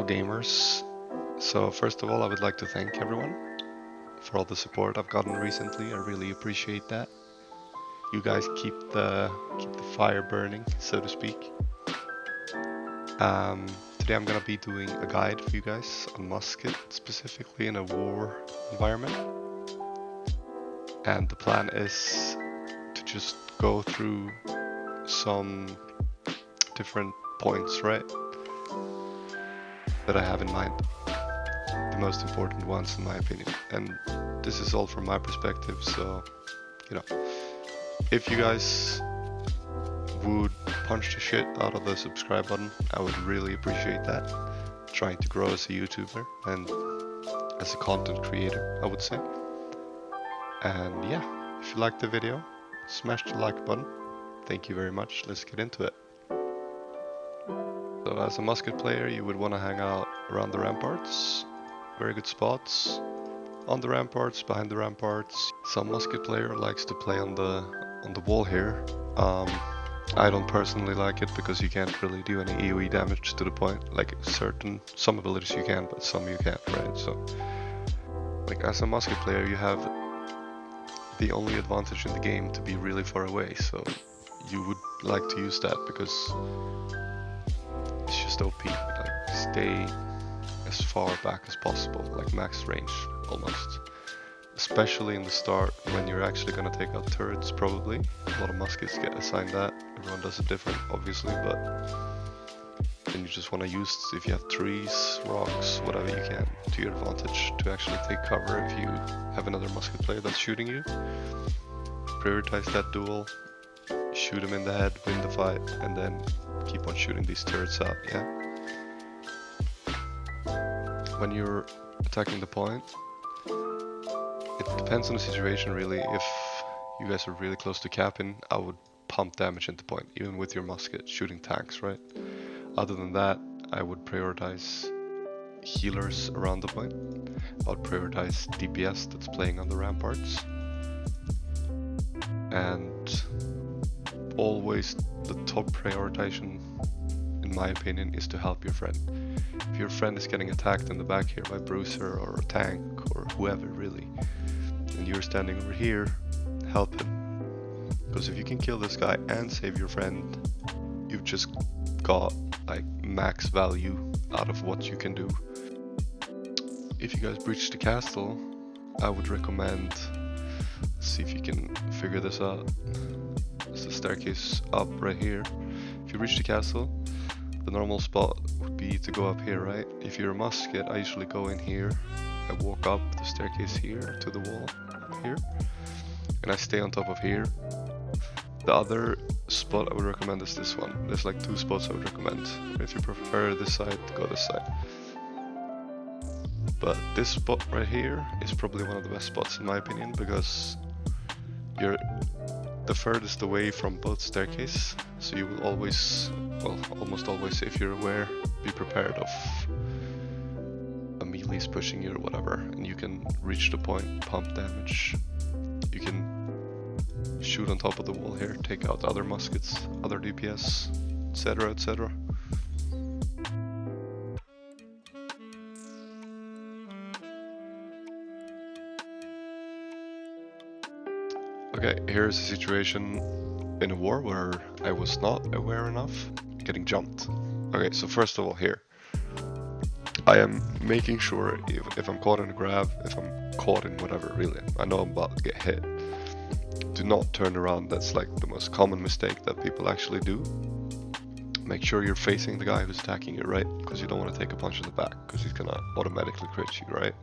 gamers. So first of all, I would like to thank everyone for all the support I've gotten recently. I really appreciate that. You guys keep the fire burning, so to speak. Today I'm gonna be doing a guide for you guys on Musket, specifically in a war environment. And the plan is to just go through some different points, right? That I have in mind. The most important ones in my opinion. And this is all from my perspective, so, you know, if you guys would punch the shit out of the subscribe button, I would really appreciate that. Trying to grow as a YouTuber and as a content creator, I would say. And yeah, if you liked the video, smash the like button. Thank you very much. Let's get into it. So as a Musket player, you would want to hang out around the ramparts. Very good spots. On the ramparts, behind the ramparts. Some Musket player likes to play on the wall here. I don't personally like it because you can't really do any AoE damage to the point. Like some abilities you can, but some you can't, right? So, like as a Musket player, you have the only advantage in the game to be really far away. So you would like to use that because it's just OP. Like stay as far back as possible, like max range almost. Especially in the start when you're actually gonna take out turrets, probably. A lot of muskets get assigned that. Everyone does it different, obviously, but then you just want to use, if you have trees, rocks, whatever you can, to your advantage to actually take cover if you have another musket player that's shooting you. Prioritize that duel, shoot him in the head, win the fight, and then keep on shooting these turrets out, yeah? When you're attacking the point, it depends on the situation really. If you guys are really close to capping, I would pump damage into point, even with your musket, shooting tanks, right? Other than that, I would prioritize healers around the point. I would prioritize DPS that's playing on the ramparts. And always the top prioritization, in my opinion, is to help your friend. If your friend is getting attacked in the back here by Bruiser or a tank or whoever really, and you're standing over here, help him. Because if you can kill this guy and save your friend, you've just got like max value out of what you can do. If you guys breach the castle, I would recommend, let's see if you can figure this out. There's the staircase up right here. If you reach the castle, the normal spot would be to go up here, right? If you're a musket, I usually go in here. I walk up the staircase here to the wall here, and I stay on top of here. The other spot I would recommend is this one. There's like two spots I would recommend. If you prefer this side, go this side. But this spot right here is probably one of the best spots in my opinion, because you're the furthest away from both staircases, so you will always, well, almost always, if you're aware, be prepared of a melee's pushing you or whatever, and you can reach the point, pump damage. You can shoot on top of the wall here, take out other muskets, other DPS, etc, etc. Okay, here's a situation in a war where I was not aware enough, getting jumped. Okay, so first of all here, I am making sure if I'm caught in a grab, if I'm caught in whatever really, I know I'm about to get hit, do not turn around. That's like the most common mistake that people actually do. Make sure you're facing the guy who's attacking you, right? Because you don't want to take a punch in the back, because he's gonna automatically crit you, right?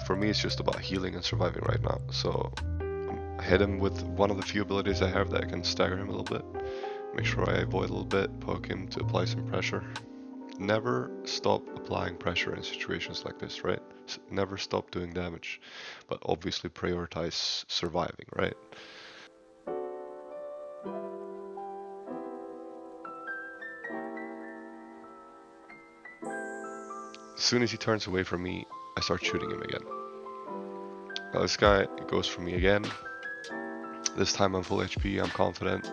For me it's just about healing and surviving right now, so hit him with one of the few abilities I have that can stagger him a little bit. Make sure I avoid a little bit, poke him to apply some pressure. Never stop applying pressure in situations like this, right? Never stop doing damage, but obviously prioritize surviving, right? As soon as he turns away from me, I start shooting him again. Now this guy goes for me again. This time I'm full HP, I'm confident.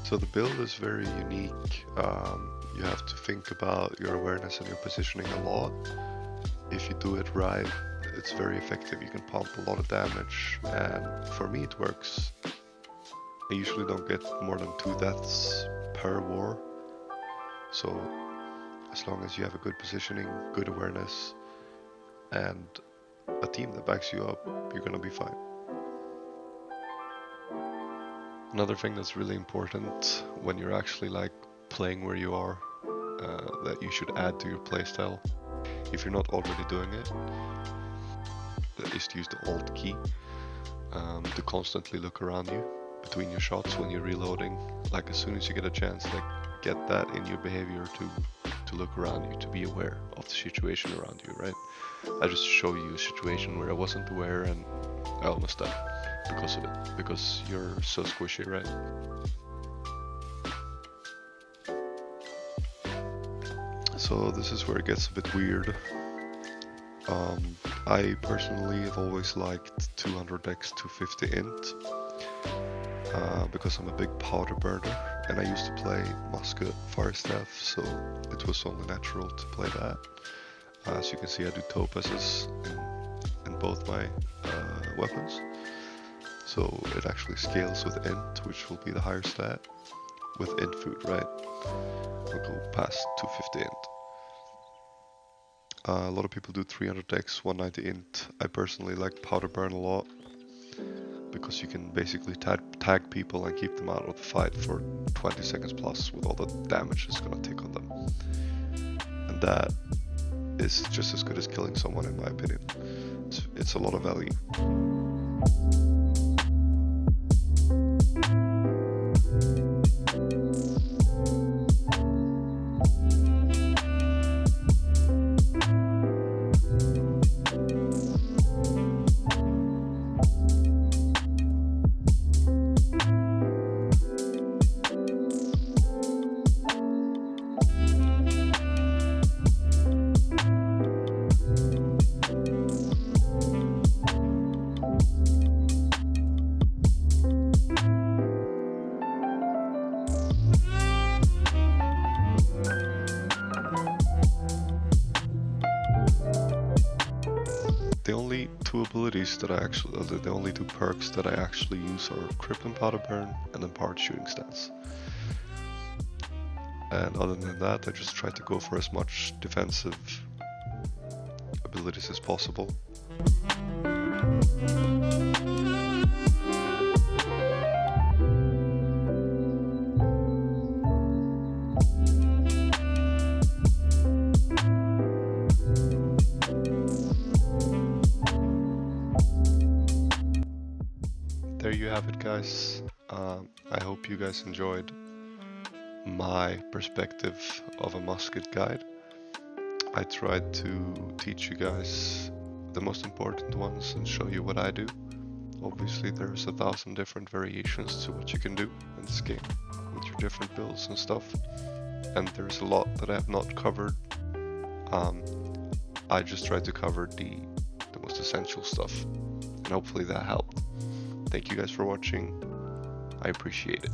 So the build is very unique. You have to think about your awareness and your positioning a lot. If you do it right, it's very effective. You can pump a lot of damage, and for me it works. I usually don't get more than 2 deaths per war. So as long as you have a good positioning, good awareness, and a team that backs you up, you're gonna be fine. Another thing that's really important when you're actually like playing where you are, that you should add to your playstyle, if you're not already doing it, is to use the Alt key to constantly look around you between your shots when you're reloading. Like as soon as you get a chance, like get that in your behavior to look around you, to be aware of the situation around you, right? I just show you a situation where I wasn't aware and I almost died because of it, because you're so squishy, right? So this is where it gets a bit weird. I personally have always liked 200 dex, 250 int, because I'm a big powder burner, and I used to play Musket, fire staff, so it was only natural to play that. As you can see, I do topazes in both my weapons, so it actually scales with int, which will be the higher stat, with int food, right? I'll go past 250 int. A lot of people do 300 dex, 190 int. I personally like powder burn a lot, because you can basically tag people and keep them out of the fight for 20 seconds plus with all the damage it's gonna take on them. And that is just as good as killing someone, in my opinion. It's a lot of value. The only two abilities that I actually, the only two perks that I actually use are Crypt and Powder Burn, and then Powered Shooting Stance. And other than that, I just try to go for as much defensive abilities as possible. There you have it, guys. I hope you guys enjoyed my perspective of a musket guide. I tried to teach you guys the most important ones and show you what I do. Obviously there's 1,000 different variations to what you can do in this game with your different builds and stuff, and there's a lot that I have not covered. I just tried to cover the most essential stuff, and hopefully that helped. Thank you guys for watching. I appreciate it.